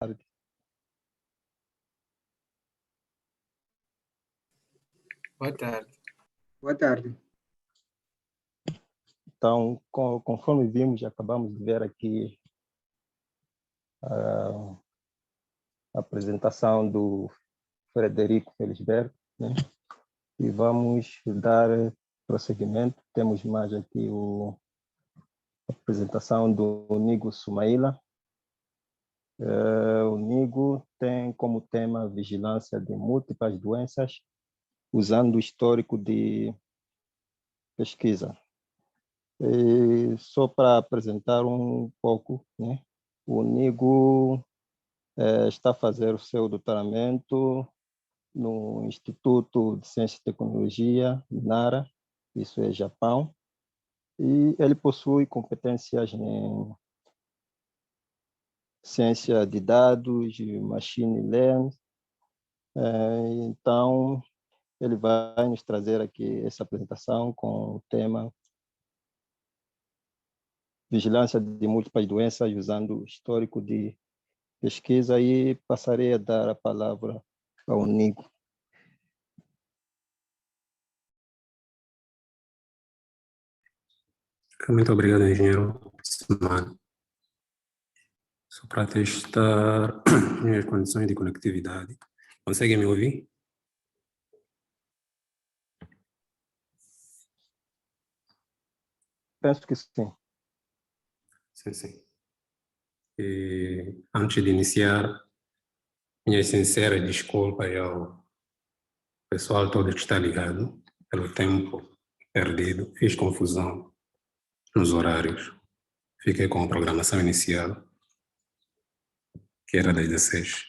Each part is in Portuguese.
tarde. Boa tarde. Boa tarde. Então, conforme vimos, acabamos de ver aqui a apresentação do Frederico Felisberto, né? E vamos dar prosseguimento. Temos mais aqui a apresentação do Nigo Sumaila. O Nigo tem como tema vigilância de múltiplas doenças, usando o histórico de pesquisa. E só para apresentar um pouco, né? O Nigo está a fazer o seu doutoramento no Instituto de Ciência e Tecnologia, Nara, isso é Japão, e ele possui competências em ciência de dados, machine learning. Então, ele vai nos trazer aqui essa apresentação com o tema vigilância de múltiplas doenças usando o histórico de pesquisa, e passarei a dar a palavra ao Nigo. Muito obrigado, engenheiro Simão. Só para testar minhas condições de conectividade. Conseguem me ouvir? Penso que sim. Sim. E antes de iniciar, minhas sinceras desculpas ao pessoal todo que está ligado pelo tempo perdido. Fiz confusão nos horários. Fiquei com a programação inicial, que era das 16.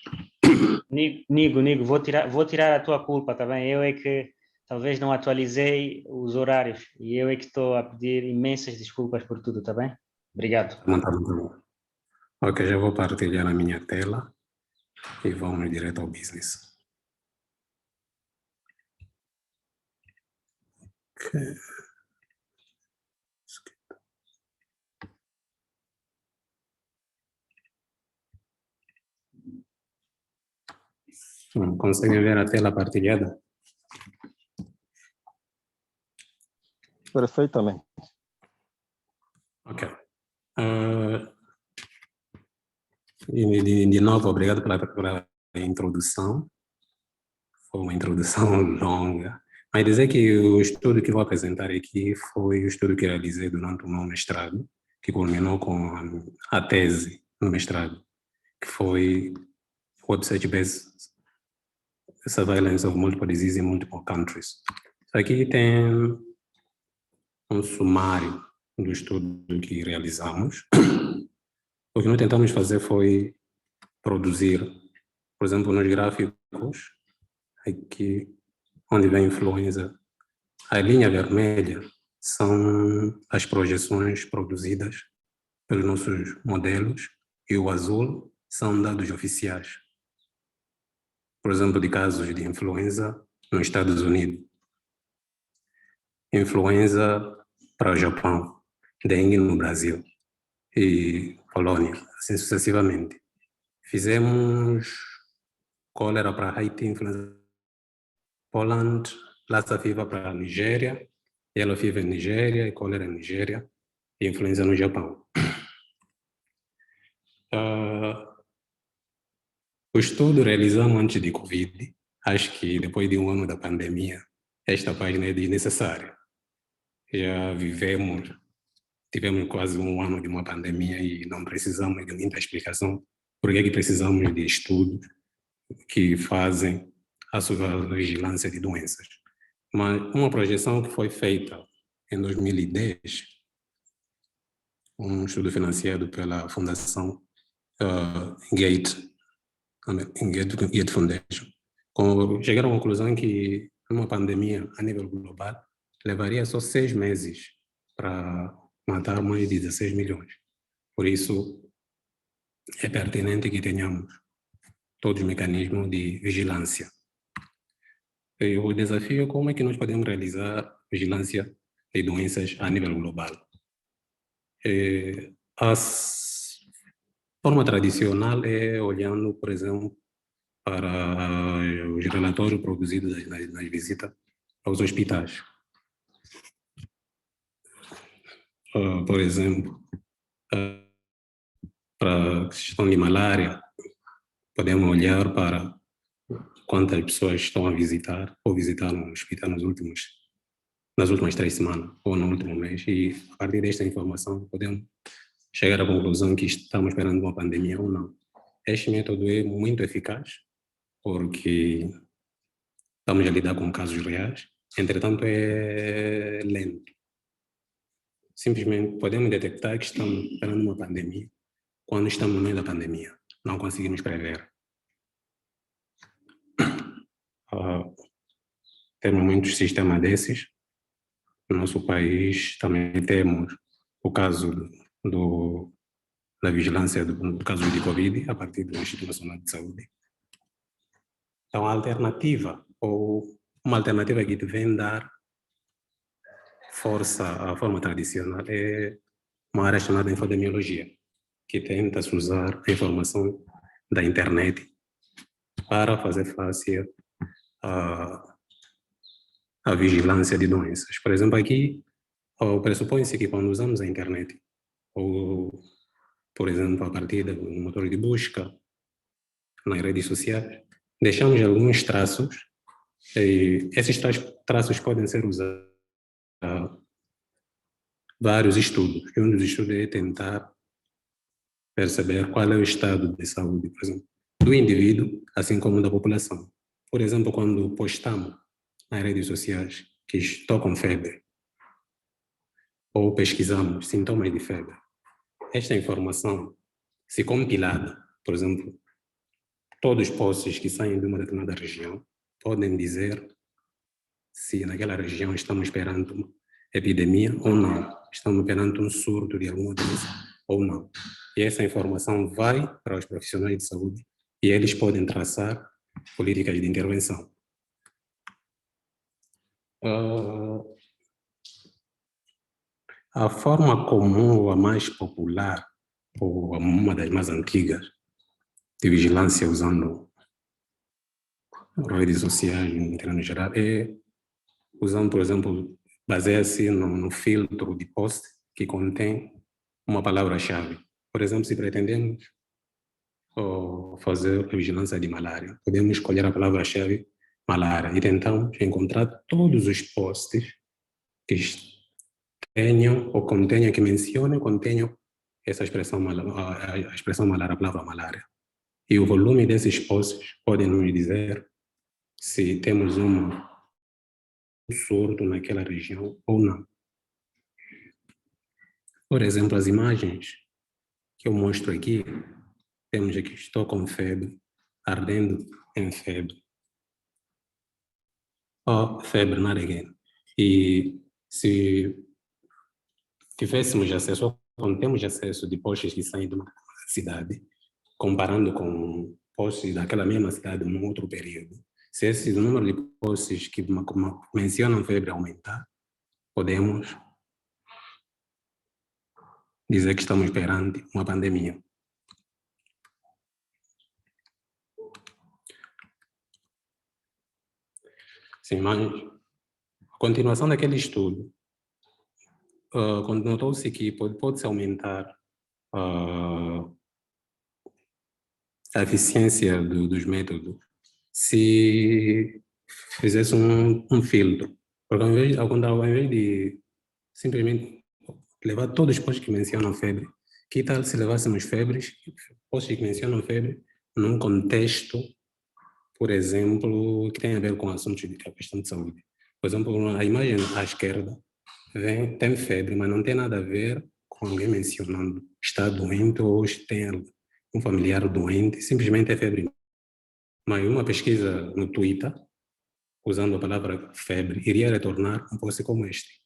Nigo, vou tirar a tua culpa, tá bem? Eu é que talvez não atualizei os horários e eu é que estou a pedir imensas desculpas por tudo, tá bem? Obrigado. Tá bom. Ok, já vou partilhar a minha tela e vamos direto ao business. Okay. Conseguem ver a tela partilhada? Perfeitamente. Ok. E de novo, obrigado pela introdução. Foi uma introdução longa. Mas dizer que o estudo que vou apresentar aqui foi o estudo que realizei durante o meu mestrado, que culminou com a tese no mestrado, que foi Website-Based Surveillance of Multiple Diseases in Multiple Countries. Aqui tem um sumário do estudo que realizamos. O que nós tentamos fazer foi produzir, por exemplo, nos gráficos, aqui onde vem influenza, a linha vermelha são as projeções produzidas pelos nossos modelos e o azul são dados oficiais. Por exemplo, de casos de influenza nos Estados Unidos, influenza para o Japão, dengue no Brasil e Polônia, assim sucessivamente. Fizemos cólera para Haiti, influenza Poland, Lassa fever para a Nigéria, Yellow fever em Nigéria, e cólera em Nigéria, e influenza no Japão. O estudo realizamos antes de Covid. Acho que depois de um ano da pandemia, esta página é desnecessária. Já tivemos quase um ano de uma pandemia e não precisamos de muita explicação por que precisamos de estudos que fazem a vigilância de doenças. Mas uma projeção que foi feita em 2010, um estudo financiado pela Fundação Gates Foundation, chegaram à conclusão que uma pandemia a nível global levaria só 6 meses para matar mais de 16 milhões. Por isso, é pertinente que tenhamos todos os mecanismos de vigilância. E o desafio é como é que nós podemos realizar vigilância de doenças a nível global. forma tradicional é olhando, por exemplo, para os relatórios produzidos nas visitas aos hospitais. Por exemplo, para a questão de malária, podemos olhar para quantas pessoas estão a visitar ou visitaram o hospital nas últimas 3 semanas ou no último mês, e a partir desta informação podemos chegar à conclusão que estamos perante uma pandemia ou não. Este método é muito eficaz porque estamos a lidar com casos reais, entretanto é lento. Simplesmente podemos detectar que estamos perante uma pandemia quando estamos no meio da pandemia, não conseguimos prever. Temos muitos sistemas desses. No nosso país também temos o caso da vigilância do caso de Covid a partir do Instituto Nacional de Saúde. Então, a alternativa, ou uma alternativa que vem dar força à forma tradicional, é uma área chamada infodemiologia, que tenta usar a informação da internet para fazer face à vigilância de doenças. Por exemplo, aqui pressupõe-se que quando usamos a internet, ou, por exemplo, a partir do motor de busca, nas redes sociais, deixamos alguns traços, e esses traços podem ser usados para vários estudos. E um dos estudos é tentar perceber qual é o estado de saúde, por exemplo, do indivíduo, assim como da população. Por exemplo, quando postamos nas redes sociais que estou com febre, ou pesquisamos sintomas de febre, esta informação, se compilada, por exemplo, todos os posts que saem de uma determinada região podem dizer se naquela região estamos perante uma epidemia ou não, estamos perante um surto de alguma doença ou não. E essa informação vai para os profissionais de saúde e eles podem traçar políticas de intervenção. A forma comum, ou a mais popular, ou uma das mais antigas, de vigilância usando redes sociais em termos geral, é usando, por exemplo, baseia-se no filtro de post que contém uma palavra-chave. Por exemplo, se pretendemos fazer a vigilância de malária, podemos escolher a palavra-chave malária e tentamos encontrar todos os posts que tenham ou contenham, que mencionem, contenham essa expressão, a expressão malária, a palavra malária. E o volume desses posts pode nos dizer se temos um surto naquela região ou não. Por exemplo, as imagens que eu mostro aqui, temos aqui, estou com febre, ardendo em febre. Febre, not again. E se tivéssemos acesso, quando temos acesso de posts que saem de uma cidade, comparando com posts daquela mesma cidade num outro período, se esse número de posts que mencionam febre aumentar, podemos dizer que estamos perante uma pandemia. Sim, mas a continuação daquele estudo, notou-se que pode-se aumentar a eficiência dos métodos se fizesse um filtro. Porque ao invés de simplesmente levar todos os posts que mencionam febre, que tal se levássemos posts que mencionam febre, num contexto, por exemplo, que tem a ver com assuntos de questão de saúde. Por exemplo, a imagem à esquerda tem febre, mas não tem nada a ver com alguém mencionando está doente ou tem um familiar doente, simplesmente é febre. Mas uma pesquisa no Twitter, usando a palavra febre, iria retornar um post como este.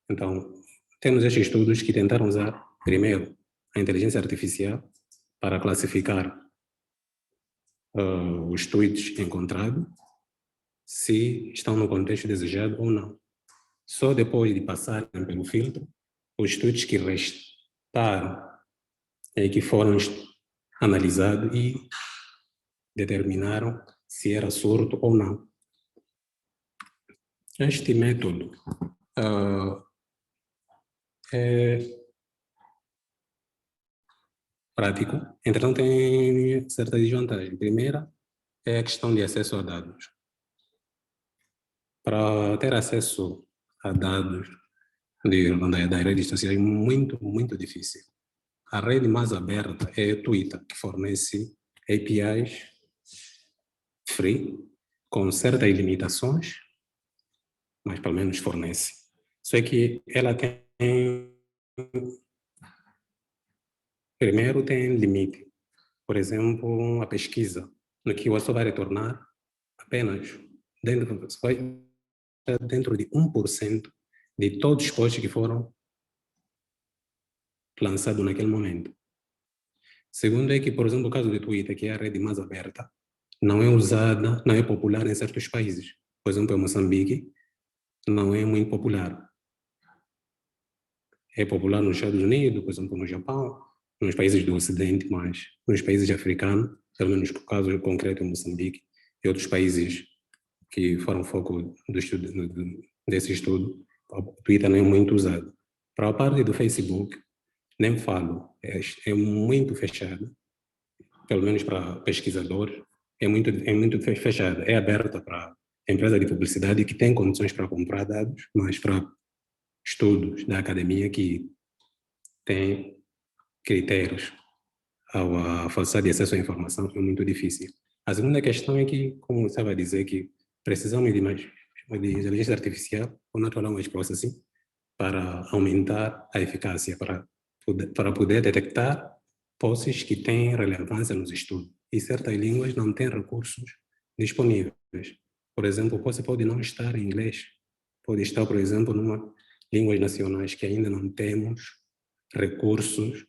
Então, temos estes estudos que tentaram usar, primeiro, a inteligência artificial para classificar os tweets encontrados, se estão no contexto desejado ou não. Só depois de passarem pelo filtro, os tweets que restaram e que foram analisado e determinaram se era surto ou não. Este método é prático, entretanto tem certas desvantagens. Primeira é a questão de acesso a dados. Para ter acesso a dados das redes sociais é muito difícil. A rede mais aberta é o Twitter, que fornece APIs free, com certas limitações, mas pelo menos fornece. Só que ela tem, primeiro tem limite. Por exemplo, a pesquisa, no que você vai retornar apenas dentro de 1% de todos os posts que foram lançados naquele momento. Segundo é que, por exemplo, o caso do Twitter, que é a rede mais aberta, não é usada, não é popular em certos países. Por exemplo, em Moçambique, não é muito popular. É popular nos Estados Unidos, por exemplo, no Japão, nos países do Ocidente, mas nos países africanos, pelo menos no caso concreto em Moçambique, e outros países que foram foco desse estudo, o Twitter não é muito usado. Para a parte do Facebook, nem falo, é muito fechado, pelo menos para pesquisadores, é muito fechada. É aberta para empresa de publicidade que tem condições para comprar dados, mas para estudos da academia que tem critérios à falsidade de acesso à informação é muito difícil. A segunda questão é que, como você vai dizer, que precisamos de inteligência artificial ou natural language processing para aumentar a eficácia, para poder detectar posts que têm relevância nos estudos. E certas línguas não têm recursos disponíveis. Por exemplo, você pode não estar em inglês, pode estar, por exemplo, numa línguas nacionais que ainda não temos recursos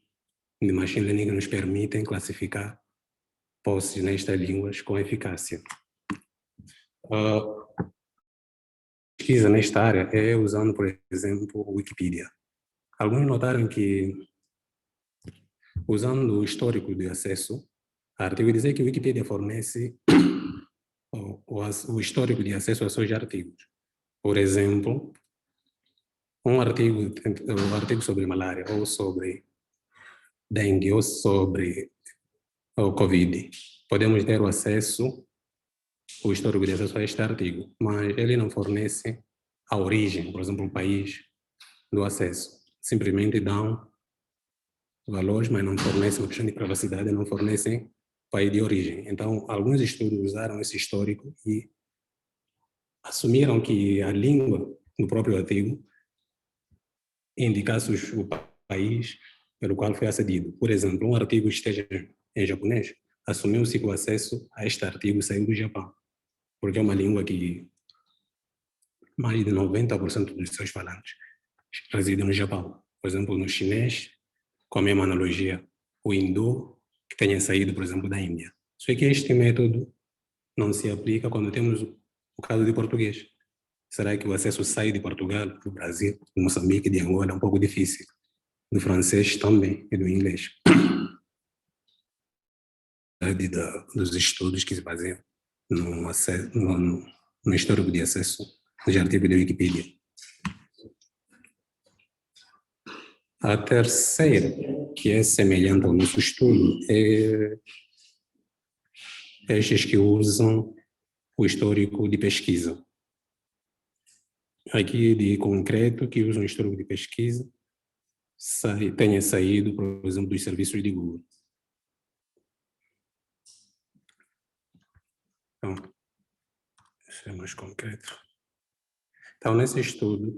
de machine learning que nos permitem classificar posts nestas línguas com eficácia. Pesquisa nesta área é usando, por exemplo, o Wikipedia. Alguns notaram que, usando o histórico de acesso, artigo dizer que o Wikipedia fornece o histórico de acesso a seus artigos. Por exemplo, um artigo sobre malária, ou sobre dengue, ou sobre o Covid. Podemos ter o acesso, o histórico de acesso a este artigo, mas ele não fornece a origem, por exemplo, o país do acesso. Simplesmente dão valores, mas não fornecem, uma questão de privacidade, não fornecem país de origem. Então, alguns estudos usaram esse histórico e assumiram que a língua do próprio artigo indicasse o país pelo qual foi acedido. Por exemplo, um artigo esteja em japonês, assumiu-se que o acesso a este artigo saiu do Japão, porque é uma língua que mais de 90% dos seus falantes residem no Japão. Por exemplo, no chinês, com a mesma analogia, o hindu que tenha saído, por exemplo, da Índia. Só que este método não se aplica quando temos o caso de português. Será que o acesso sai de Portugal, do Brasil, de Moçambique, de Angola? É um pouco difícil. Do francês também e do inglês. Dos estudos que se baseiam no histórico de acesso dos artigos da Wikipedia. A terceira, que é semelhante ao nosso estudo, é estes que usam o histórico de pesquisa. Aqui de concreto, que usam o histórico de pesquisa, tenha saído, por exemplo, dos serviços de Google. Então, isso é mais concreto. Então, nesse estudo,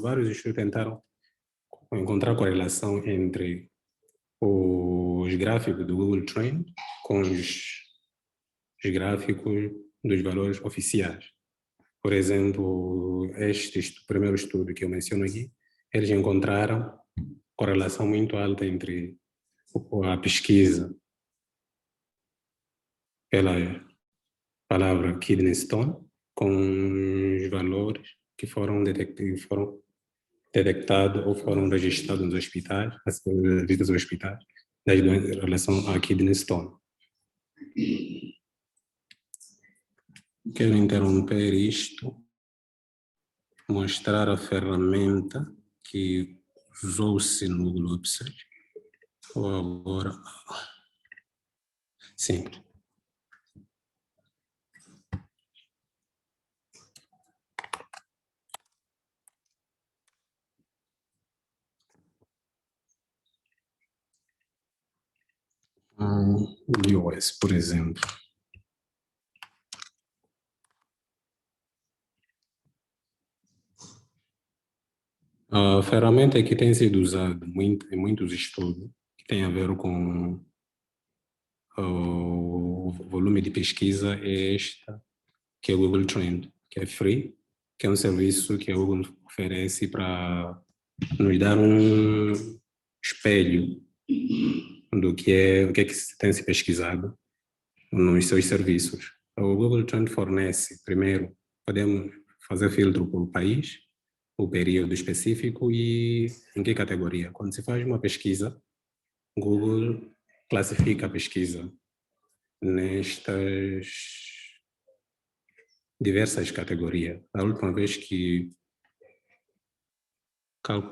vários estudos tentaram encontrar correlação entre os gráficos do Google Trend com os gráficos dos valores oficiais. Por exemplo, este primeiro estudo que eu menciono aqui, eles encontraram correlação muito alta entre a pesquisa pela palavra kidney stone com os valores que foram detectados ou foram registrados nos hospitais, as visitas aos hospitais, das doenças em relação à kidney stone. Quero interromper isto, mostrar a ferramenta que usou-se no Google Websearch. Ou agora, sim. iOS, por exemplo. A ferramenta que tem sido usada em muitos estudos, que tem a ver com o volume de pesquisa, é esta, que é o Google Trend, que é free, que é um serviço que a Google oferece para nos dar um espelho do que é que tem se pesquisado nos seus serviços. O Google Trend fornece, primeiro, podemos fazer filtro por país, o período específico e em que categoria. Quando se faz uma pesquisa, Google classifica a pesquisa nestas diversas categorias. A última vez que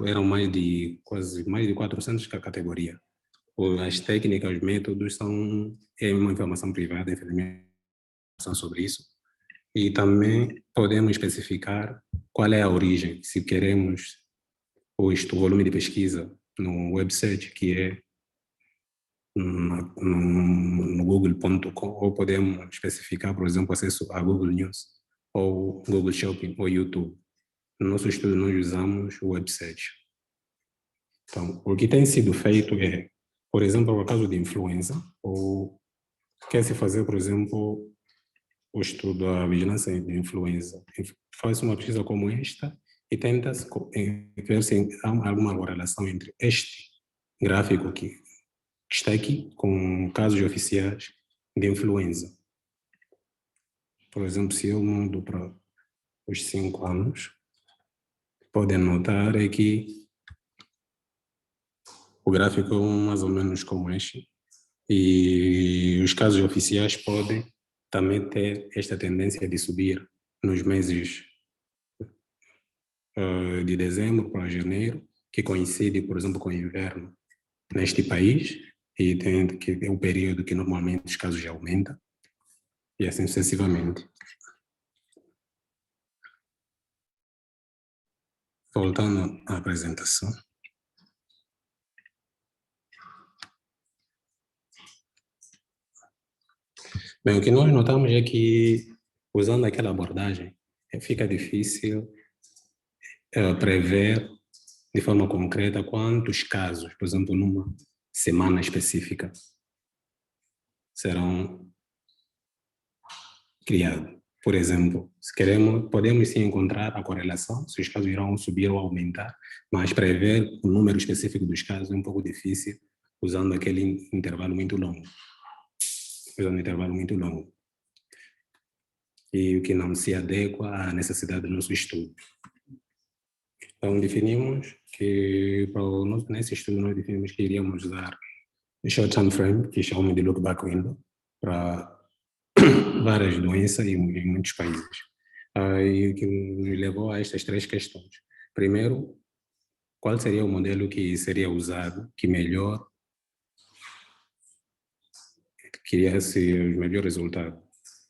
eram quase mais de 400 categorias. As técnicas, os métodos é uma informação privada, infelizmente, sobre isso. E também podemos especificar qual é a origem, se queremos o volume de pesquisa no website, que é no google.com, ou podemos especificar, por exemplo, acesso a Google News, ou Google Shopping, ou YouTube. No nosso estudo, nós usamos o website. Então, o que tem sido feito é, por exemplo, no caso de influenza, ou quer-se fazer, por exemplo, o estudo da vigilância de influenza. Faz uma pesquisa como esta e tenta ver se há alguma correlação entre este gráfico que está aqui com casos oficiais de influenza. Por exemplo, se eu mudo para os 5 anos, podem notar é que o gráfico é mais ou menos como este, e os casos oficiais podem também ter esta tendência de subir nos meses de dezembro para janeiro, que coincide, por exemplo, com o inverno neste país, e tem que é um período que normalmente os casos já aumentam, e assim sucessivamente. Voltando à apresentação. Bem, o que nós notamos é que, usando aquela abordagem, fica difícil prever de forma concreta quantos casos, por exemplo, numa semana específica, serão criados. Por exemplo, se queremos, podemos sim encontrar a correlação, se os casos irão subir ou aumentar, mas prever o número específico dos casos é um pouco difícil, usando aquele intervalo muito longo. E o que não se adequa à necessidade do nosso estudo. Então, definimos que, nesse estudo, nós definimos que iríamos usar o short time frame, que chamamos de look back window, para várias doenças em muitos países. E o que nos levou a estas 3 questões. Primeiro, qual seria o modelo que seria usado, que melhor criasse os melhores resultados,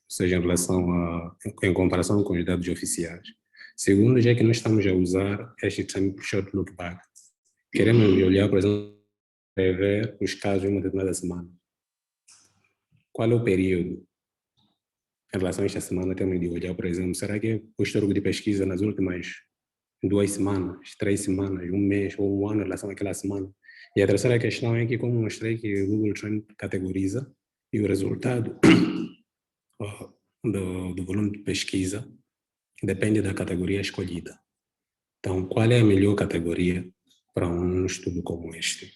seja em relação em comparação com os dados oficiais. Segundo, já que nós estamos a usar este short look back, queremos olhar, por exemplo, para ver os casos em uma determinada semana. Qual é o período? Em relação a esta semana, temos de olhar, por exemplo, será que o histórico de pesquisa nas últimas 2 semanas, 3 semanas, 1 mês ou 1 ano em relação àquela semana? E a terceira questão é que, como mostrei que o Google Trend categoriza, e o resultado do volume de pesquisa depende da categoria escolhida. Então, qual é a melhor categoria para um estudo como este?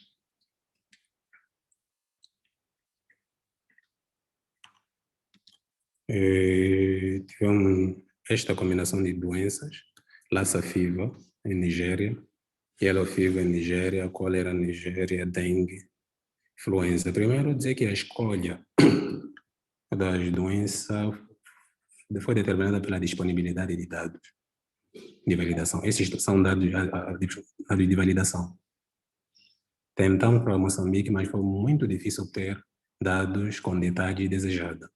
Tivemos esta combinação de doenças: Lassa fever em Nigéria, Yellow fever em Nigéria, cólera em Nigéria, dengue, influenza. Primeiro, dizer que a escolha das doenças foi determinada pela disponibilidade de dados de validação. Esses são dados de validação. Tentamos para Moçambique, mas foi muito difícil ter dados com detalhe desejado.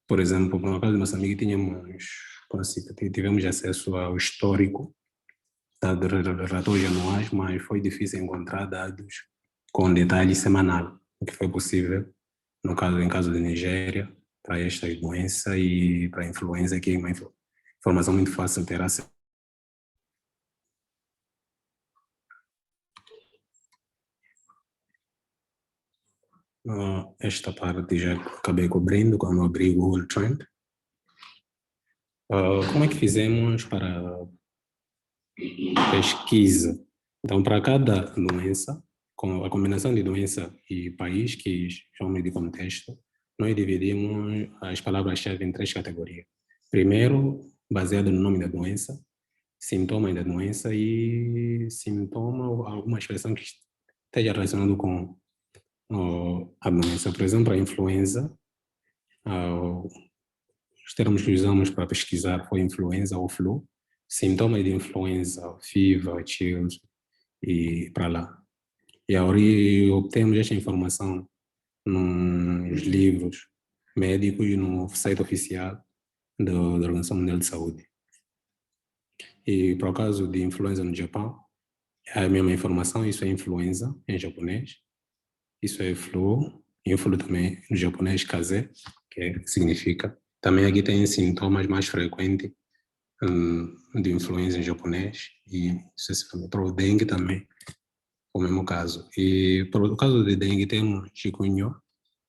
Por exemplo, no caso de Moçambique, tivemos acesso ao histórico, dados relatórios anuais, mas foi difícil encontrar dados com detalhe semanal, o que foi possível em caso de Nigéria, para esta doença e para a influenza, que é uma informação muito fácil ter acesso. Esta parte já acabei cobrindo quando abri o Google Trend. Como é que fizemos para pesquisa? Então, para cada doença, com a combinação de doença e país, que chamamos de contexto, nós dividimos as palavras-chave em 3 categorias. Primeiro, baseado no nome da doença, sintomas da doença e sintoma ou alguma expressão que esteja relacionado com a doença. Por exemplo, a influenza, os termos que usamos para pesquisar foi influenza ou flu, sintomas de influenza, fever, chills e para lá. E aí obtemos esta informação nos livros médicos e no site oficial da Organização Mundial de Saúde. E para o caso de influenza no Japão, é a mesma informação, isso é influenza em japonês, isso é flu, e o flu também no japonês, kaze, que significa. Também aqui tem sintomas mais frequentes de influenza em japonês, e para o dengue também, o mesmo caso. E para o caso de dengue temos chikungunya,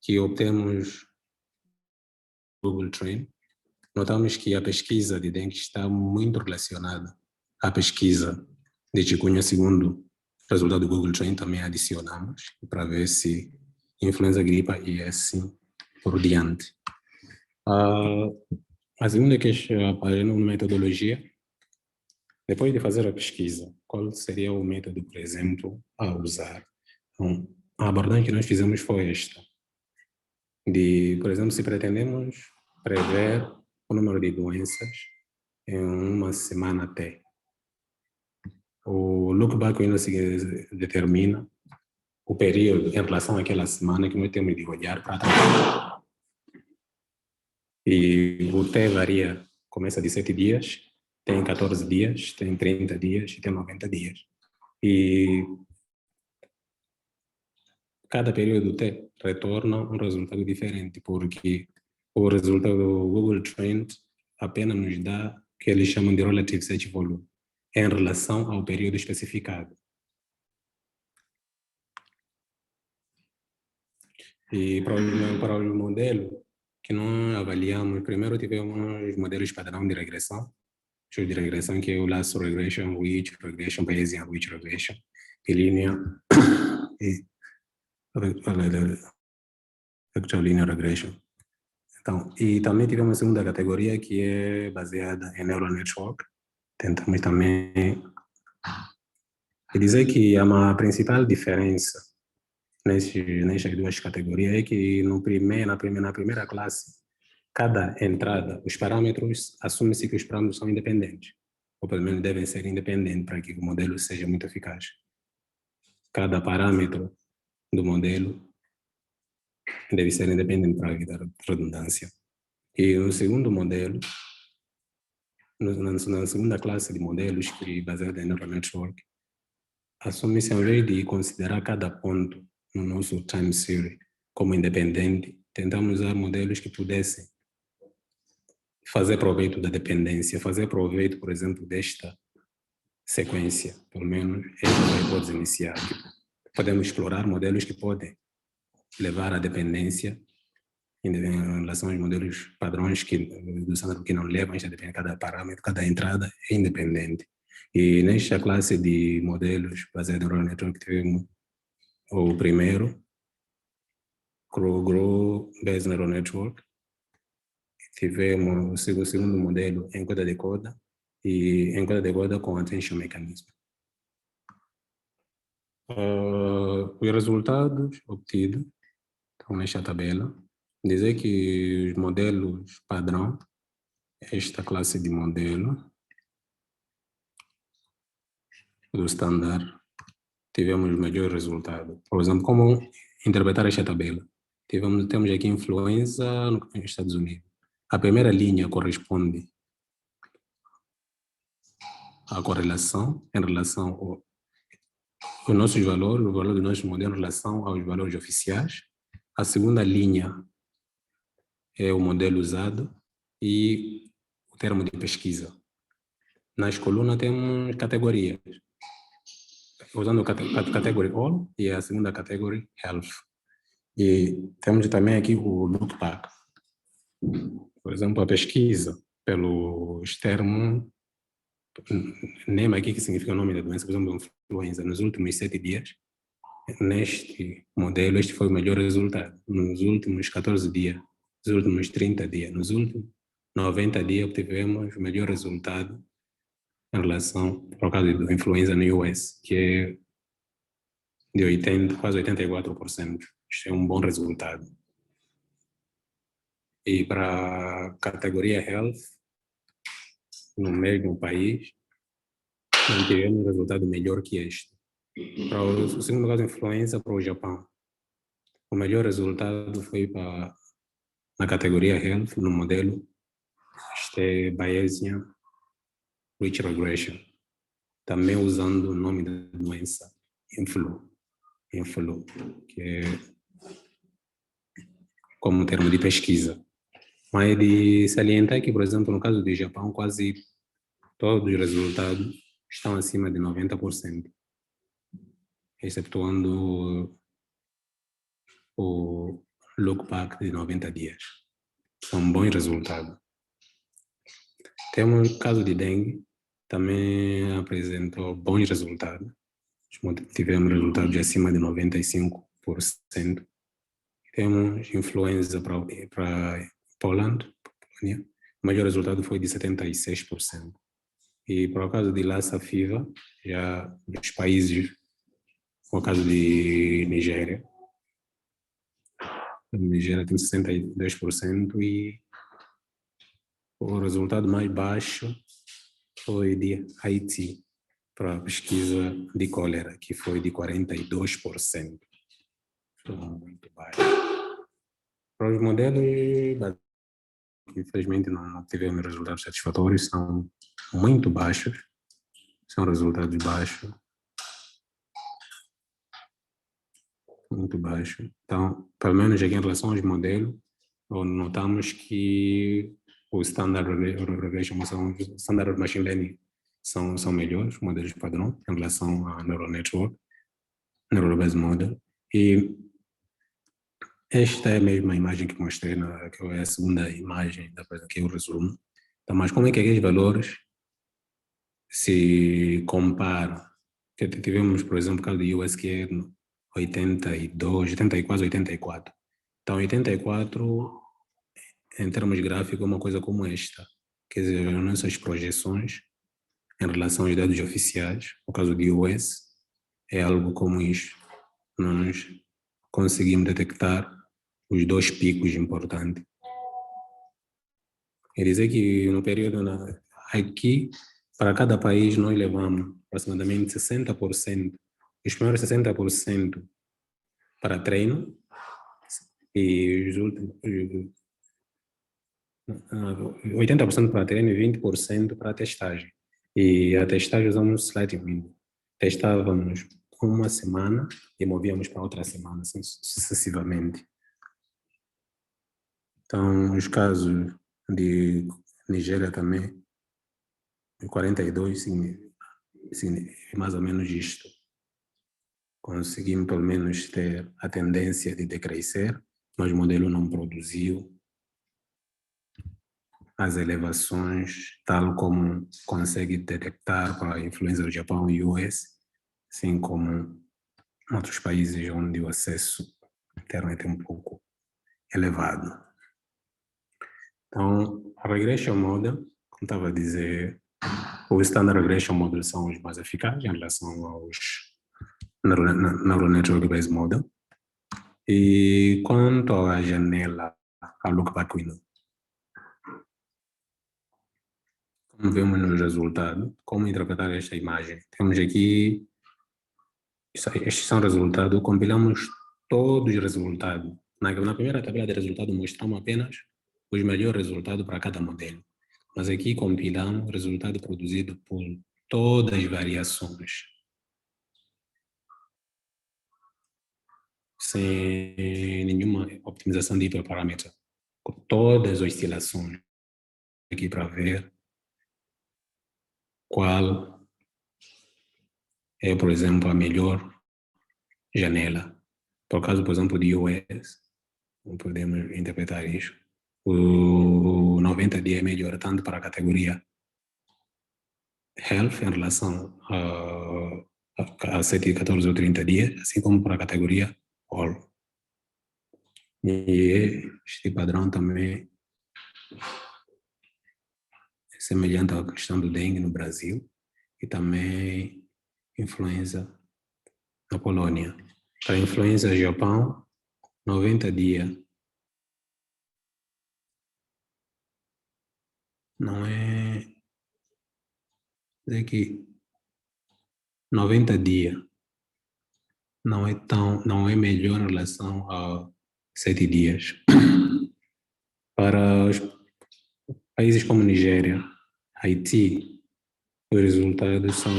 que obtemos Google Trend. Notamos que a pesquisa de dengue está muito relacionada à pesquisa de chikungunya, segundo o resultado do Google Trend, também adicionamos para ver se influenza, gripe e assim por diante. A segunda questão, a metodologia. Depois de fazer a pesquisa, qual seria o método, por exemplo, a usar? Então, a abordagem que nós fizemos foi esta. Por exemplo, se pretendemos prever o número de doenças em uma semana até. O look back ainda se determina o período em relação àquela semana que nós temos de olhar para trás. E o T varia, começa de 7 dias, tem 14 dias, tem 30 dias e tem 90 dias. E cada período T retorna um resultado diferente, porque o resultado do Google Trend apenas nos dá o que eles chamam de Relative Search Volume, em relação ao período especificado. E para o modelo que nós avaliamos, primeiro tivemos os modelos padrão de regressão, de regressão que é o Lasso Regression, Witch Regression, Bayesian Witch Regression, e Linear e Linear Regression. Então, e também tivemos a segunda categoria que é baseada em Neural Network. Tentamos também dizer que a principal diferença nessas 2 categorias é que na primeira classe, cada entrada, os parâmetros, assume-se que os parâmetros são independentes, ou pelo menos devem ser independentes para que o modelo seja muito eficaz. Cada parâmetro do modelo deve ser independente para evitar redundância. E no segundo modelo, na segunda classe de modelos que baseada em Neural Network, assume-se, ao invés de considerar cada ponto no nosso time series como independente, tentamos usar modelos que pudessem fazer proveito da dependência, fazer proveito, por exemplo, desta sequência, pelo menos esta hipótese inicial. Podemos explorar modelos que podem levar à dependência em relação aos modelos padrões do Sandro que não levam, já depende de cada parâmetro, cada entrada é independente. E nesta classe de modelos baseados em Neural Network, tivemos o primeiro, Grow Based Neural Network, tivemos o segundo modelo, encoda-decoda, e encoda-decoda com Attention Mechanism. Os resultados obtidos Então, nesta tabela, dizer que os modelos padrão, esta classe de modelo do standard, tivemos o melhor resultado. Por exemplo, como interpretar esta tabela? Temos aqui influenza nos Estados Unidos. A primeira linha corresponde à correlação em relação aos nossos valores, o valor do nosso modelo em relação aos valores oficiais. A segunda linha é o modelo usado e o termo de pesquisa. Nas colunas temos categorias, usando a category All e a segunda category Health. E temos também aqui o look back. Por exemplo, a pesquisa pelos termos, nem aqui que significa o nome da doença, por exemplo, influenza, nos últimos 7 dias, neste modelo, este foi o melhor resultado. Nos últimos 14 dias, nos últimos 30 dias, nos últimos 90 dias, obtivemos o melhor resultado em relação, por causa da influenza no US, que é de 80, quase 84%. Isto é um bom resultado. E para a categoria Health, no mesmo país, não tivemos um resultado melhor que este. Para o segundo caso, influenza para o Japão. O melhor resultado foi na categoria Health, no modelo, este é Bayesian Rich Regression, também usando o nome da doença, influ, que é como termo de pesquisa. Mas é de salientar que, por exemplo, no caso do Japão, quase todos os resultados estão acima de 90%, excetuando o look back de 90 dias. São bons resultados. Temos o caso de dengue, também apresentou bons resultados. Tivemos resultados acima de 95%. Temos influenza para Polônia. O melhor resultado foi de 76%. E por causa de Lassa Fever, já nos países, por causa de Nigéria. A Nigéria tem 62% e o resultado mais baixo foi de Haiti, para a pesquisa de cólera, que foi de 42%. Muito baixo. Para os modelos, infelizmente não tivemos resultados satisfatórios, são muito baixos, são resultados baixos, muito baixos. Então, pelo menos aqui em relação aos modelos, notamos que o Standard Regression, Standard Machine Learning são melhores, modelos padrão, em relação a Neural Network, Neural Based Model. E esta é a mesma imagem que mostrei, que é a segunda imagem, que eu resumo. Então, mas como é que aqueles valores se comparam? Tivemos, por exemplo, o caso do US, que é 82, quase 84. Então, 84, em termos gráficos, é uma coisa como esta. Quer dizer, as nossas projeções em relação aos dados oficiais, no caso do US, é algo como isto. Nós conseguimos detectar os dois picos importantes. Quer dizer que no período aqui, para cada país, nós levamos aproximadamente 60%, os primeiros 60% para treino e os últimos 80% para treino e 20% para testagem. E a testagem usamos slide window. Testávamos uma semana e movíamos para outra semana, assim, sucessivamente. Então, os casos de Nigéria também, 42, é mais ou menos isto. Conseguimos pelo menos ter a tendência de decrescer, mas o modelo não produziu as elevações, tal como consegue detectar para a influenza do Japão e US, assim como outros países onde o acesso à internet é um pouco elevado. Então, a Regression Model, como estava a dizer, o Standard Regression Model são os mais eficazes em relação aos Neural Network Based Model. E quanto à janela, ao look-back window, como vemos nos resultados, como interpretar esta imagem? Temos aqui, estes são resultados, compilamos todos os resultados. Na primeira tabela de resultados mostramos apenas os melhores resultados para cada modelo. Mas aqui compilamos resultado produzido por todas as variações, sem nenhuma optimização de hiperparâmetro, com todas as oscilações aqui para ver qual é, por exemplo, a melhor janela. Por caso, por exemplo, de US, podemos interpretar isso. O 90 dias é melhor tanto para a categoria Health em relação a 7, 14 ou 30 dias, assim como para a categoria All. E este padrão também é semelhante à questão do dengue no Brasil e também influenza na Polônia. Para a influenza no Japão, 90 dias não é... Dizer que 90 dias não é melhor em relação a 7 dias. Para os países como Nigéria, Haiti, os resultados são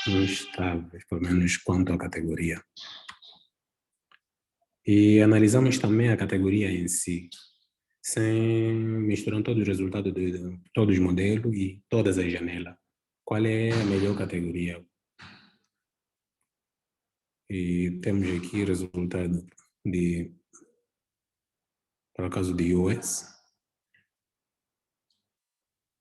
instáveis, pelo menos quanto à categoria. E analisamos também a categoria em si, misturando todos os resultados de todos os modelos e todas as janelas. Qual é a melhor categoria? E temos aqui resultado para o caso de US,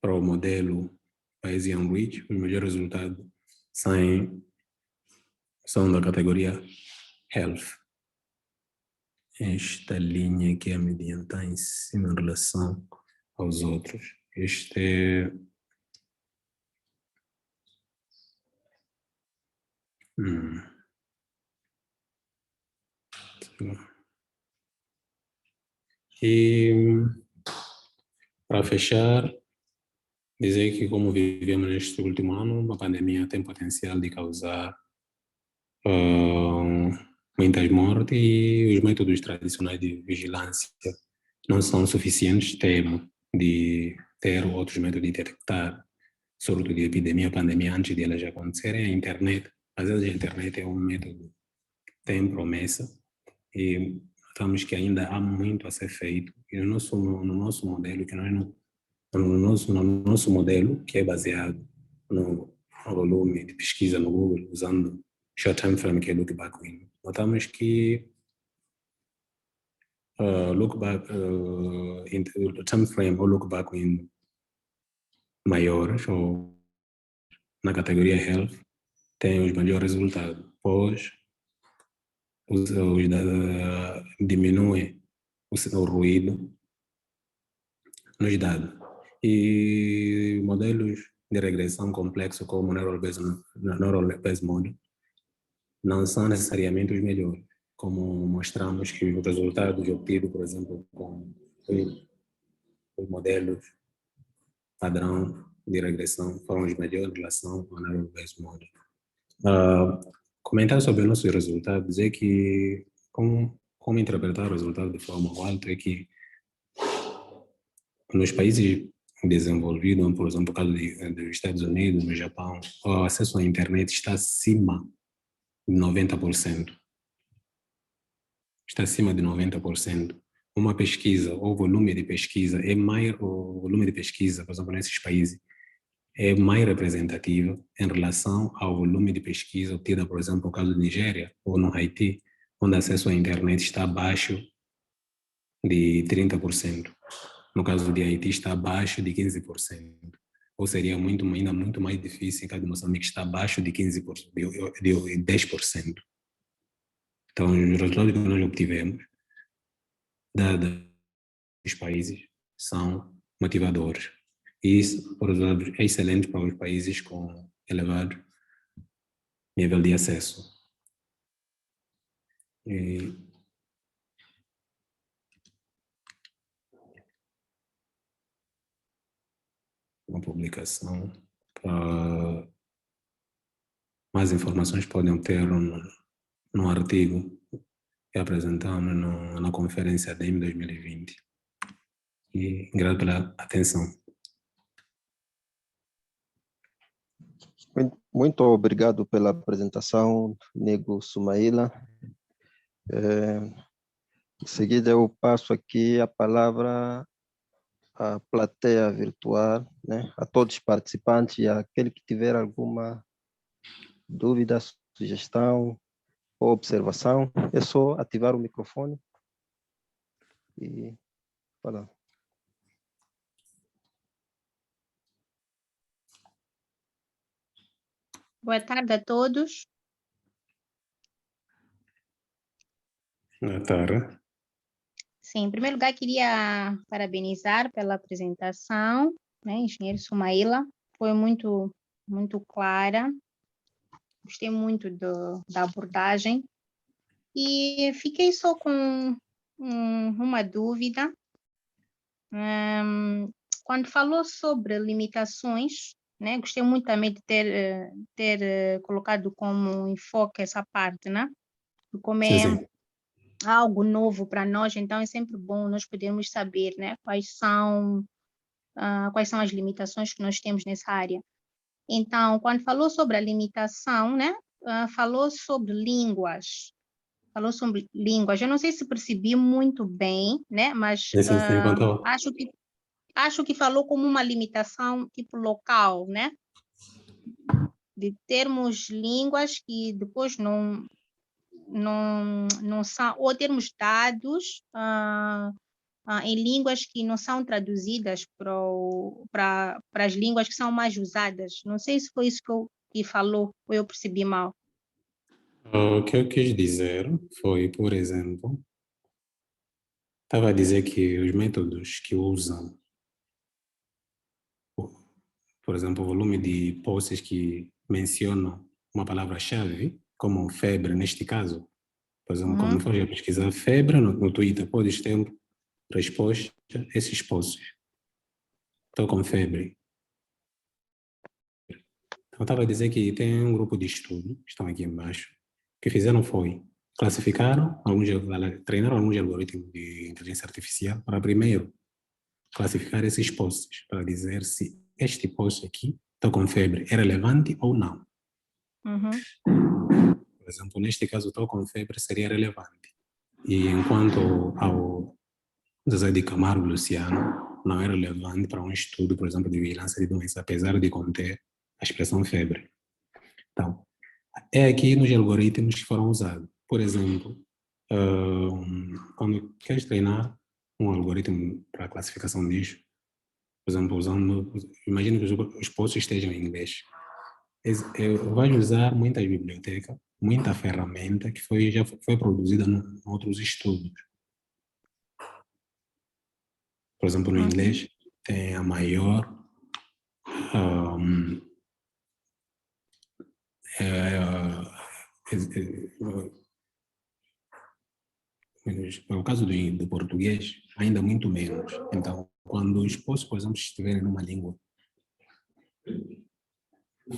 para o modelo Bayesian Ridge, os melhores resultados são da categoria Health. Esta linha aqui, a mediana, está em cima em relação aos outros. Este é... E para fechar, dizer que como vivemos neste último ano, a pandemia tem potencial de causar muitas mortes e os métodos tradicionais de vigilância não são suficientes, temos de ter outros métodos de detectar surto de epidemia, pandemia antes de elas acontecerem. A internet, às vezes a internet é um método que tem promessa e notamos que ainda há muito a ser feito e no nosso modelo, que nós não, no nosso modelo, que é baseado no volume de pesquisa no Google, usando short time frame, que é look back window, notamos que look back time frame ou look back window maiores, ou na categoria health, tem os melhores resultados, pois diminui o ruído nos dados. E modelos de regressão complexos como Neural-Based Model não são necessariamente os melhores, como mostramos que os resultados obtidos, por exemplo, com os modelos padrão de regressão foram os melhores em relação ao Neural-Based Model. Comentar sobre nossos resultados é que como interpretar o resultado de forma alta é que nos países desenvolvidos, por exemplo, no caso dos Estados Unidos, no Japão, o acesso à internet está acima de 90%. Está acima de 90%. Uma pesquisa, o volume de pesquisa é maior, o volume de pesquisa, por exemplo, nesses países, é mais representativo em relação ao volume de pesquisa obtida, por exemplo, no caso de Nigéria ou no Haiti, onde o acesso à internet está abaixo de 30%. No caso de Haiti está abaixo de 15%. Ou seria ainda muito mais difícil, no caso de Moçambique está abaixo de 15%, de 10%. Então, os resultados que nós obtivemos dos países são motivadores. E isso, por exemplo, é excelente para os países com elevado nível de acesso. E uma publicação. Mais informações podem obter no artigo que apresentamos na conferência DEM 2020. E grato pela atenção. Muito obrigado pela apresentação, Nego Sumaila. Em seguida, eu passo aqui a palavra à plateia virtual, né, a todos os participantes e aquele que tiver alguma dúvida, sugestão ou observação, é só ativar o microfone e falar. Boa tarde a todos. Boa tarde. Sim, em primeiro lugar, queria parabenizar pela apresentação, né, engenheiro Sumaila. Foi muito clara. Gostei muito da abordagem. E fiquei só com uma dúvida. Quando falou sobre limitações, né, gostei muito também de ter colocado como enfoque essa parte, né? Como Sim. algo novo para nós, então é sempre bom nós podermos saber, né, quais são as limitações que nós temos nessa área. Então, quando falou sobre a limitação, né, falou sobre línguas. Eu não sei se percebi muito bem, né, mas acho que falou como uma limitação tipo local, né, de termos línguas que depois não são, ou termos dados em línguas que não são traduzidas para as línguas que são mais usadas. Não sei se foi isso que falou, ou eu percebi mal. O que eu quis dizer foi, por exemplo, estava a dizer que os métodos que usam, por exemplo, o volume de posts que mencionam uma palavra-chave, como febre neste caso. Por exemplo, quando for pesquisar febre no Twitter, podes ter resposta a esses posts. Estou com febre. Então, estava a dizer que tem um grupo de estudo, que estão aqui embaixo, que fizeram foi, treinaram alguns algoritmos de inteligência artificial para primeiro classificar esses posts, para dizer se este post aqui, estou com febre, é relevante ou não. Por exemplo, neste caso, estou com febre, seria relevante. E enquanto ao José de Camargo Luciano não é relevante para um estudo, por exemplo, de vigilância de doença, apesar de conter a expressão febre. Então, é aqui nos algoritmos que foram usados. Por exemplo, quando queres treinar um algoritmo para classificação de lixo, por exemplo, imagina que os posts estejam em inglês. Vai usar muitas bibliotecas, muita ferramenta que já foi produzida em outros estudos. Por exemplo, no inglês, tem a maior no caso do português, ainda muito menos. Então, quando os posts, por exemplo, estiverem numa língua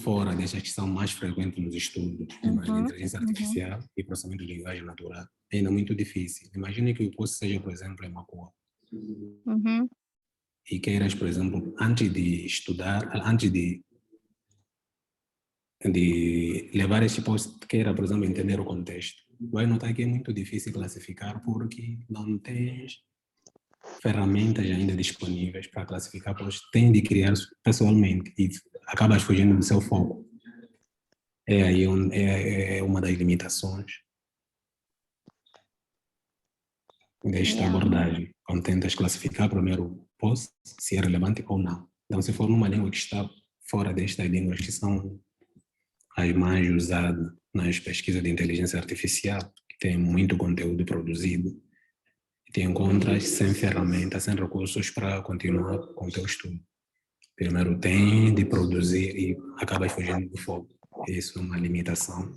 fora dessas que são mais frequentes nos estudos de inteligência artificial e processamento de linguagem natural, é ainda muito difícil. Imagine que o post seja, por exemplo, em Macua. E queiras, por exemplo, antes de estudar, antes de levar esse post, queira, por exemplo, entender o contexto. Vai notar que é muito difícil classificar porque não tens ferramentas ainda disponíveis para classificar posts. Tem de criar pessoalmente e acabas fugindo do seu foco. É aí é uma das limitações desta abordagem. Quando tentas classificar primeiro o post, se é relevante ou não. Então, se for numa língua que está fora destas línguas que são as mais usadas nas pesquisas de inteligência artificial, que tem muito conteúdo produzido, e te encontras sem ferramentas, sem recursos para continuar com o teu estudo. Primeiro tem de produzir e acabas fugindo do foco. Isso é uma limitação.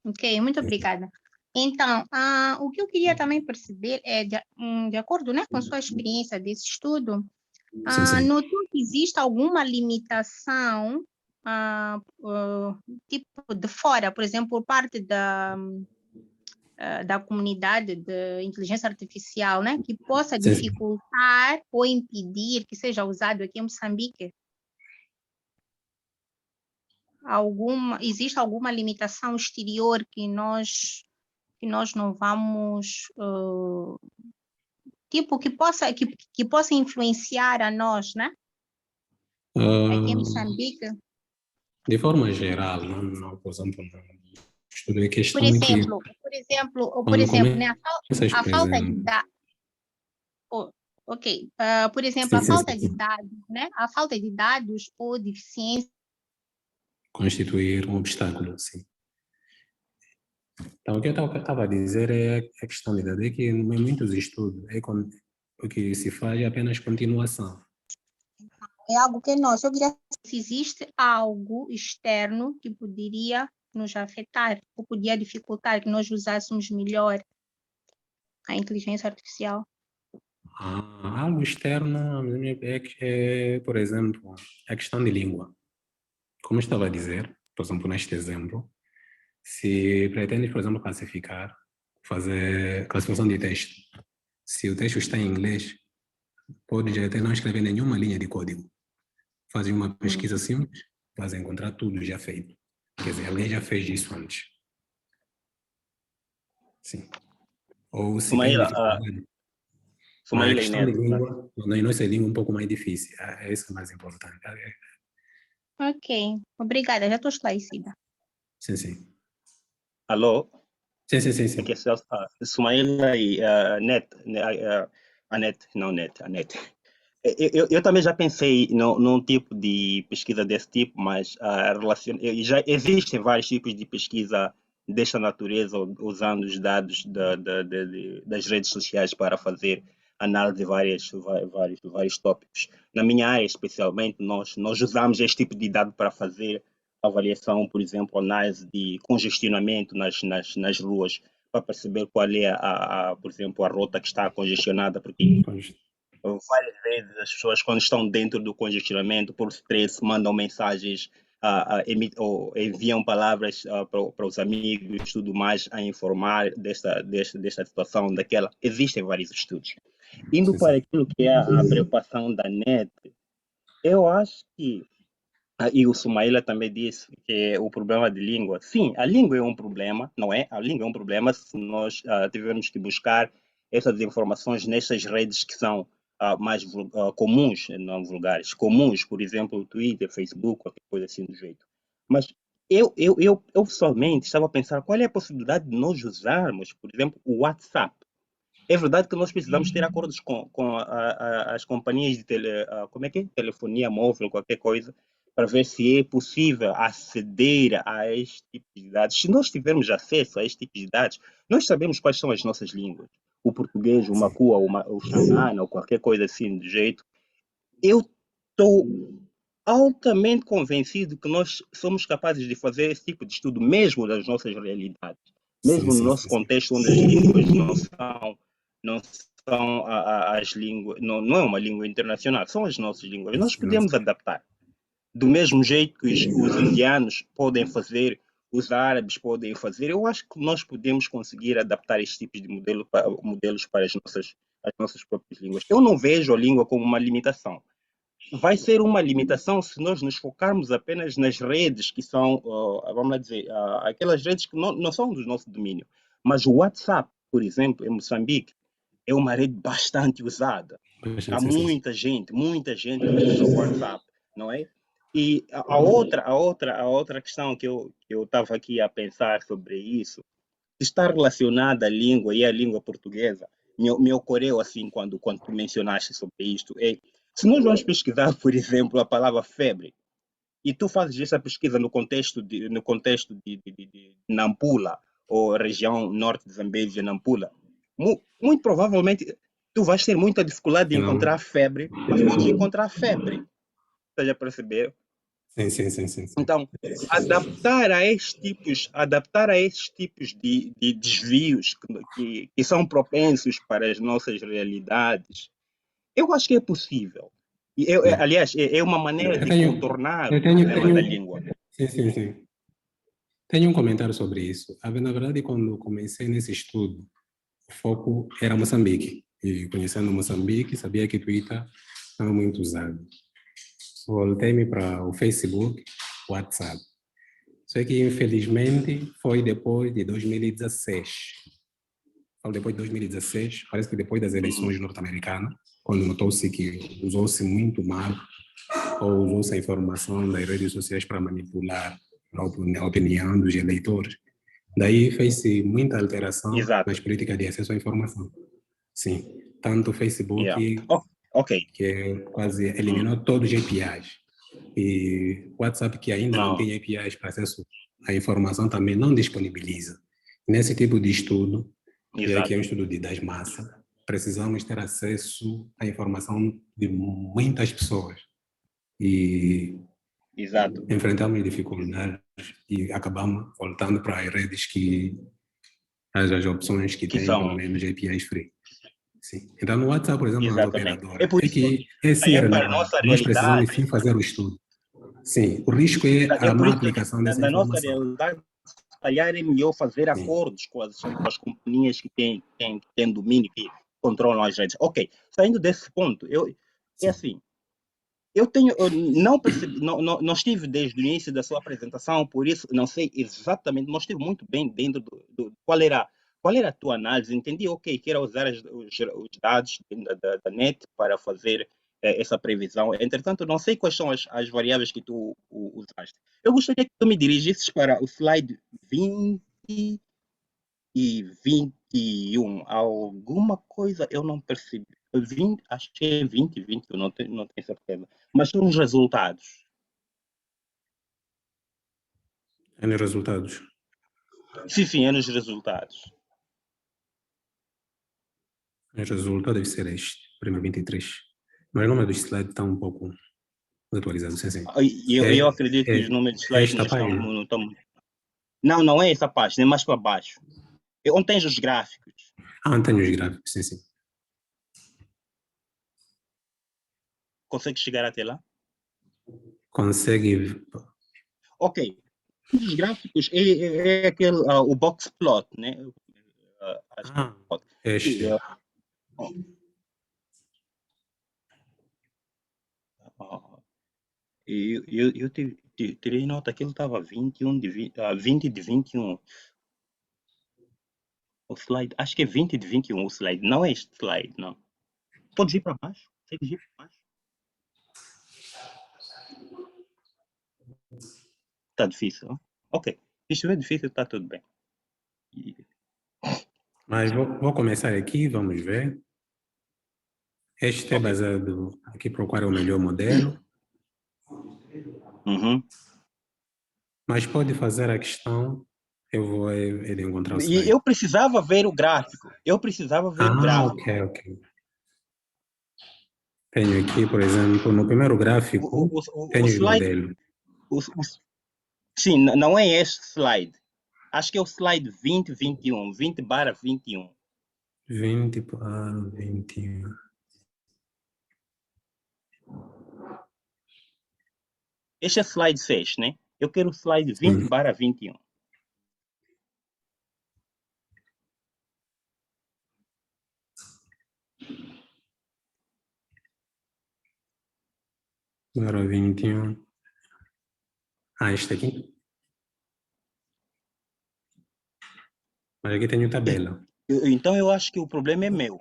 Ok, muito obrigada. Então, o que eu queria também perceber é, de acordo, né, com sua experiência desse estudo, Sim, sim. Notou que existe alguma limitação, tipo de fora, por exemplo, por parte da comunidade de inteligência artificial, né, que possa Sim, sim. dificultar ou impedir que seja usado aqui em Moçambique? Existe alguma limitação exterior que nós não vamos, tipo, que possa influenciar a nós, né, aqui em Moçambique? De forma geral, não, por exemplo, não. Estudo é Por questão que exemplo, quando né, começas, a por falta de exemplo, dados, ok, por exemplo, sim, a sim, falta de sim, dados, né, a falta de dados ou deficiência. constituir um obstáculo, sim. Então, o que eu estava a dizer é a questão de idade, é que em muitos estudos o que se faz é apenas continuação. É algo que eu queria saber se existe algo externo que poderia nos afetar, ou podia dificultar que nós usássemos melhor a inteligência artificial. Algo externo por exemplo, a questão de língua. Como eu estava a dizer, por exemplo, neste exemplo, se pretendes, por exemplo, fazer classificação de texto, se o texto está em inglês, podes até não escrever nenhuma linha de código. Fazes uma pesquisa simples, vais encontrar tudo já feito. Quer dizer, alguém já fez isso antes. Sim. Ou se tem Sumaila, dificuldade. Mas a Sumaila e questão de Neto. língua, na nossa língua é um pouco mais difícil. É isso mais importante. Ok, obrigada, já estou esclarecida. Sim, sim. Alô? Sim, sim, sim, É que sim. Sumaila e Neto, a Neto, não Neto, a Neto. Eu também já pensei num tipo de pesquisa desse tipo, mas já existem vários tipos de pesquisa desta natureza, usando os dados das redes sociais para fazer análise de vários tópicos. Na minha área, especialmente, nós usamos este tipo de dado para fazer avaliação, por exemplo, análise de congestionamento nas ruas, para perceber qual é, por exemplo, a rota que está congestionada, porque várias vezes as pessoas, quando estão dentro do congestionamento, por stress, mandam mensagens, ou enviam palavras para os amigos, tudo mais, a informar desta situação, daquela. Existem vários estudos. Indo Sim, para sim. aquilo que é a preocupação da NET, eu acho que, e o Sumaila também disse que o problema de língua, sim, a língua é um problema, não é? A língua é um problema se nós tivermos que buscar essas informações nessas redes que são mais comuns, não vulgares, comuns, por exemplo, Twitter, Facebook, qualquer coisa assim do jeito. Mas eu pessoalmente estava a pensar qual é a possibilidade de nós usarmos, por exemplo, o WhatsApp. É verdade que nós precisamos ter acordos com as companhias de como é que é? Telefonia móvel, qualquer coisa, para ver se é possível aceder a este tipo de dados. Se nós tivermos acesso a este tipo de dados, nós sabemos quais são as nossas línguas. O português, o macua, o xangana, ou qualquer coisa assim do jeito. Eu estou altamente convencido que nós somos capazes de fazer esse tipo de estudo, mesmo nas nossas realidades, Sim, mesmo no sim, nosso sim, sim. contexto onde as línguas não são as línguas, não é uma língua internacional, são as nossas línguas. Nós podemos adaptar. Do mesmo jeito que os indianos podem fazer, os árabes podem fazer, eu acho que nós podemos conseguir adaptar estes tipos de modelos para as nossas próprias línguas. Eu não vejo a língua como uma limitação. Vai ser uma limitação se nós nos focarmos apenas nas redes que são, vamos lá dizer, aquelas redes que não são do nosso domínio. Mas o WhatsApp, por exemplo, em Moçambique, é uma rede bastante usada. Há Sim, sim. muita gente que usa o WhatsApp, não é? E a outra questão que eu estava aqui a pensar sobre isso, está relacionada à língua e à língua portuguesa, me ocorreu assim quando tu mencionaste sobre isto. Se nós vamos pesquisar, por exemplo, a palavra febre, e tu fazes essa pesquisa no contexto de Nampula, ou região norte de Zambésia, Nampula, muito provavelmente tu vais ter muita dificuldade de encontrar febre, mas podes encontrar febre. Estás a perceber? Sim, sim, sim, sim, sim. Então, adaptar a estes tipos de desvios que são propensos para as nossas realidades, eu acho que é possível. Yeah. Aliás, é uma maneira Eu de tenho, contornar eu o tenho, problema da língua. sim. Tenho um comentário sobre isso. Na verdade, quando comecei nesse estudo, o foco era Moçambique. E conhecendo Moçambique, sabia que Twitter não é muito usado. Voltei-me para o Facebook, WhatsApp. Só que, infelizmente, foi depois de 2016. Depois de 2016, parece que depois das eleições norte-americanas, quando notou-se que usou-se muito mal ou usou-se a informação das redes sociais para manipular a opinião dos eleitores. Daí fez-se muita alteração Exato. nas políticas de acesso à informação. Sim, tanto o Facebook, Yeah. Ok. que quase eliminou todos os APIs, e o WhatsApp, que ainda não tem APIs para acesso à informação, também não disponibiliza. Nesse tipo de estudo, já que é um estudo das massas, precisamos ter acesso à informação de muitas pessoas. E Exato. enfrentamos dificuldades e acabamos voltando para as redes as opções que têm, pelo menos, APIs free. Sim. Então, no WhatsApp, por exemplo, nas Exatamente. operadoras, Por isso, que é sim para a relevante. nossa Nós precisamos, realidade, sim, fazer o estudo. Sim, o risco é a por má isso, aplicação dessa na nossa informação. realidade, se calhar é melhor fazer Sim. acordos com as companhias que têm domínio, que controlam as redes. Ok, saindo desse ponto, é assim, eu não percebi, não estive desde o início da sua apresentação, por isso não sei exatamente, não estive muito bem dentro qual era a tua análise. Entendi, ok, que era usar os dados da net para fazer essa previsão. Entretanto, não sei quais são as variáveis que tu usaste. Eu gostaria que tu me dirigisses para o slide 20 e 21. Alguma coisa eu não percebi. 20, acho que é 20 e 21, não tenho certeza. Mas são os resultados. É nos resultados. Sim, é nos resultados. O resultado deve ser este, primeiro 23. Mas o número do slide está um pouco atualizado, sim. Eu acredito que os números de slides esta página. não estão. Não é essa página, é mais para baixo. Onde tens os gráficos? Tenho os gráficos, sim. Consegue chegar até lá? Consegue. Ok. Os gráficos é aquele, o box plot, né? Este. Eu tirei nota que ele estava 20 de 21. O slide, acho que é 20 de 21 o slide, não é este slide, não. Pode ir para baixo? Consegue ir para baixo? Está difícil, hein? Ok. Se estiver difícil, está tudo bem. Mas vou começar aqui, vamos ver. Este é baseado aqui para qual é o melhor modelo. Mas pode fazer a questão, eu vou ele encontrar o slide. Eu precisava ver o gráfico. Ok. Tenho aqui, por exemplo, no primeiro gráfico, tenho o modelo. Sim, não é este slide. Acho que é o slide 20/21, 20/21. 20/21. Este é slide 6, né? Eu quero o slide 20/21. Agora 21. Este aqui. Mas aqui tenho tabela. Então eu acho que o problema é meu.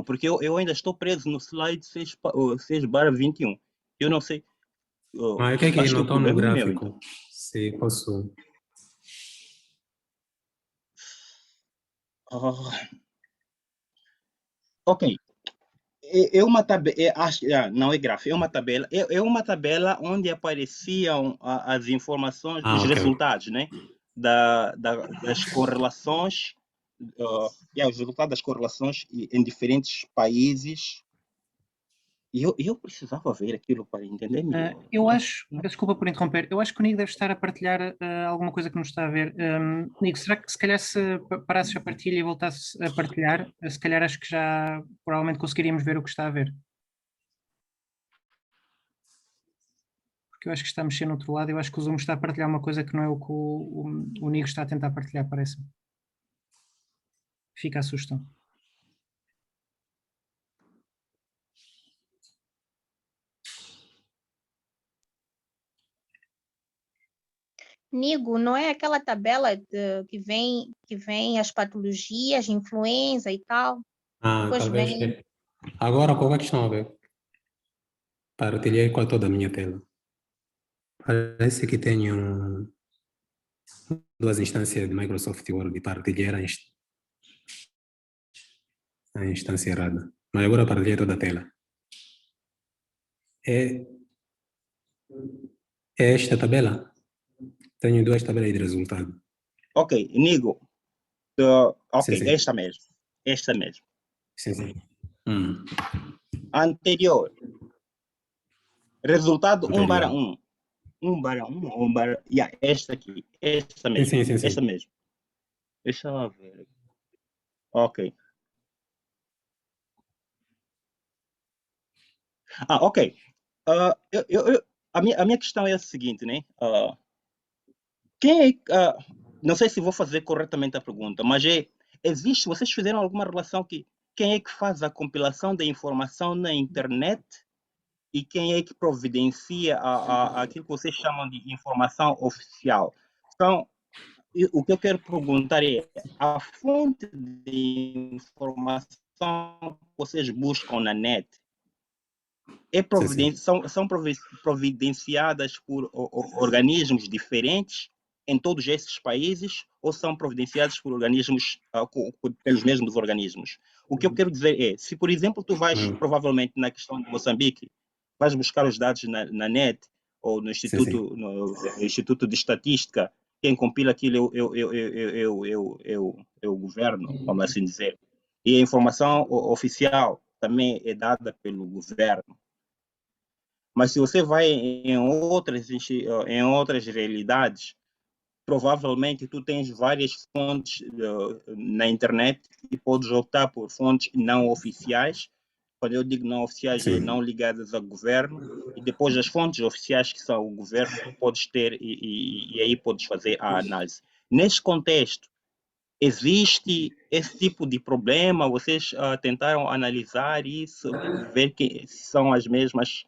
Porque eu ainda estou preso no slide 6/21. Eu não sei. Mas o que é que não está no gráfico? Então. Se posso. Ok. É uma tabela, não é gráfico, é uma tabela. É uma tabela onde apareciam as informações, os resultados, né? Das correlações, os resultados das correlações em diferentes países. E eu precisava ver aquilo para entender melhor. Eu acho, desculpa por interromper, eu acho que o Nico deve estar a partilhar alguma coisa que nos está a ver. Nico, será que se calhar se parasses a partilha e voltasses a partilhar, se calhar acho que já provavelmente conseguiríamos ver o que está a ver. porque eu acho que está a mexer no outro lado. Eu acho que o Zoom está a partilhar uma coisa que não é o que o Nigo está a tentar partilhar, parece-me. Fica a sugestão. Nigo, não é aquela tabela que vem as patologias, influenza e tal? Depois Talvez. vem. Agora, qual é a questão? A ver? Partilhei com toda a minha tela. Parece que tenho duas instâncias de Microsoft Word e partilhei a instância errada. Mas agora partilhei toda a tela. É esta tabela. Tenho duas tabelas de resultado. Ok, Nigo. Ok, Sim. esta mesmo. Esta mesmo. Sim. Anterior. Resultado Anterior. 1/1. 1/1. Yeah, esta aqui. Esta mesmo. Sim. Esta mesmo. Deixa eu ver. Ok. Ok. A minha questão é a seguinte, né? Não sei se vou fazer corretamente a pergunta, mas existe, vocês fizeram alguma relação que quem é que faz a compilação da informação na internet e quem é que providencia aquilo que vocês chamam de informação oficial? Então, o que eu quero perguntar é, a fonte de informação que vocês buscam na net são providenciadas por organismos diferentes em todos esses países ou são providenciadas por organismos, pelos mesmos organismos? O que eu quero dizer é, se por exemplo tu vais, provavelmente na questão de Moçambique, vais buscar os dados na net ou no Instituto de Estatística, quem compila aquilo é o governo, vamos assim dizer. E a informação oficial também é dada pelo governo. Mas se você vai em outras realidades, provavelmente tu tens várias fontes na internet e podes optar por fontes não oficiais. Quando eu digo não oficiais, é não ligadas ao governo. E depois as fontes oficiais que são o governo, tu podes ter e aí podes fazer a análise. Neste contexto, existe esse tipo de problema? Vocês tentaram analisar isso, ver que são as mesmas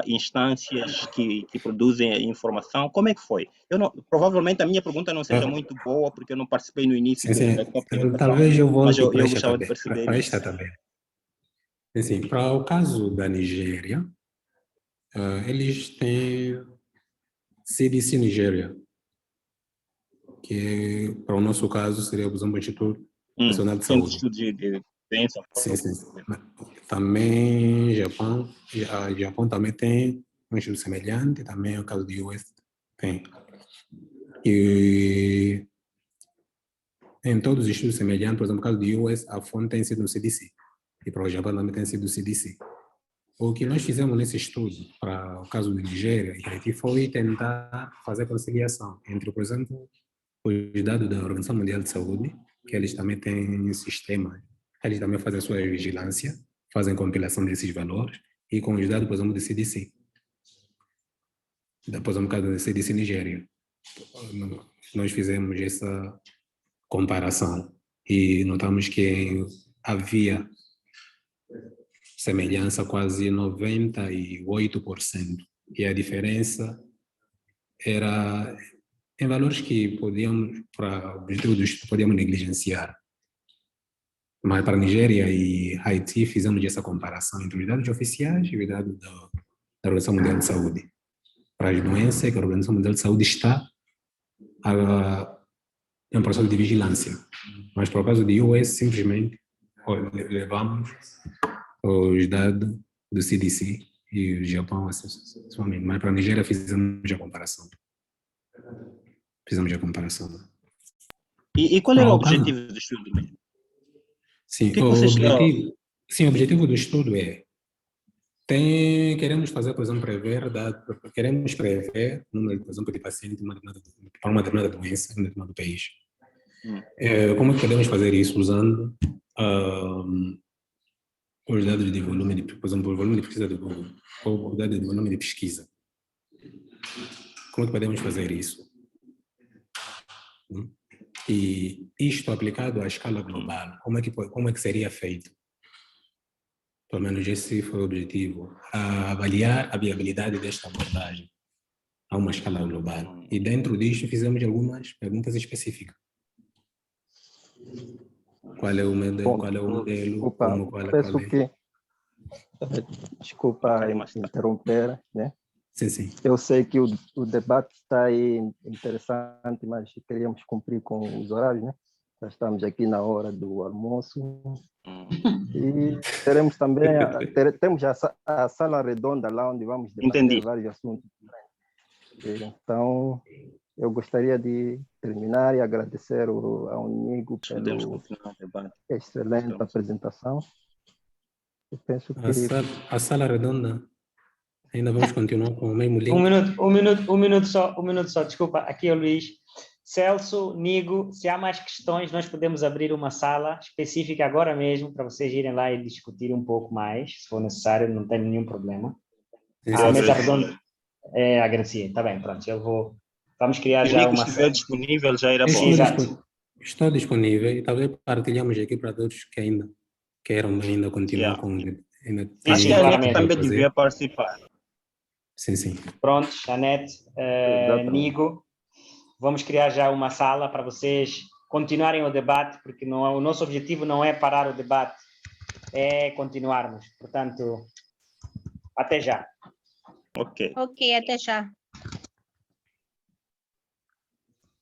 instâncias que produzem a informação? Como é que foi? Provavelmente a minha pergunta não seja muito boa, porque eu não participei no início da tua apresentação, Talvez eu mas volte eu gostava de perceber para isso. esta tabela. Assim, para o caso da Nigéria, eles têm CDC Nigéria, que para o nosso caso seria, por exemplo, o Instituto Nacional de Centro de Saúde. Estudos de Doença. Sim. Também Japão também tem um instituto semelhante, também o caso do US tem. E em todos os estudos semelhantes, por exemplo, no caso do US, a fonte tem sido no CDC. E para o Japão também tem sido o CDC. O que nós fizemos nesse estudo, para o caso de Nigéria e Haiti, foi tentar fazer conciliação entre, por exemplo, os dados da Organização Mundial de Saúde, que eles também têm sistema, eles também fazem a sua vigilância, fazem compilação desses valores, e com os dados, por exemplo, do CDC. Depois, no caso do CDC Nigéria, nós fizemos essa comparação e notamos que havia semelhança quase 98%, e a diferença era em valores que podíamos, para objetivo do estudo, podíamos negligenciar. Mas para a Nigéria e Haiti fizemos essa comparação entre os dados oficiais e os dados da Organização Mundial de Saúde. Para as doenças que a Organização Mundial de Saúde está em um processo de vigilância. Mas para o caso de US, simplesmente levamos os dados do CDC e o Japão, somente. Mas para a Nigéria fizemos a comparação. E qual era o objetivo do estudo mesmo? Sim, o objetivo do estudo é queremos fazer, por exemplo, queremos prever o número, por exemplo, de pacientes para uma determinada doença em um determinado país. Como é que podemos fazer isso? Usando os dados de volume, por exemplo, o volume de pesquisa do Google, ou o dado de volume de pesquisa. como é que podemos fazer isso? E isto aplicado à escala global, como é que seria feito? Pelo menos esse foi o objetivo, avaliar a viabilidade desta abordagem a uma escala global. E dentro disto fizemos algumas perguntas específicas. Qual é o modelo? Desculpa, peço que... Desculpa interromper, né? Sim. Eu sei que o debate está aí interessante, mas queríamos cumprir com os horários, né? Já estamos aqui na hora do almoço. E teremos também, temos a sala redonda lá onde vamos debater vários assuntos. Então, eu gostaria de terminar e agradecer ao Nigo pela excelente apresentação. Eu penso que... A sala redonda, ainda vamos continuar com o mesmo link. Um minuto só, desculpa, aqui é o Luís. Celso, Nigo, se há mais questões, nós podemos abrir uma sala específica agora mesmo para vocês irem lá e discutir um pouco mais, se for necessário, não tem nenhum problema. A mesa redonda agradecia, está bem, pronto, vamos criar já uma sala. Disponível, já era bom. Exato. Estou disponível e talvez partilhamos aqui para todos que ainda queiram continuar com... Acho que a Anete também devia participar. Sim. Pronto, Anete, Nigo, vamos criar já uma sala para vocês continuarem o debate, porque o nosso objetivo não é parar o debate, é continuarmos. Portanto, até já. Ok, até já.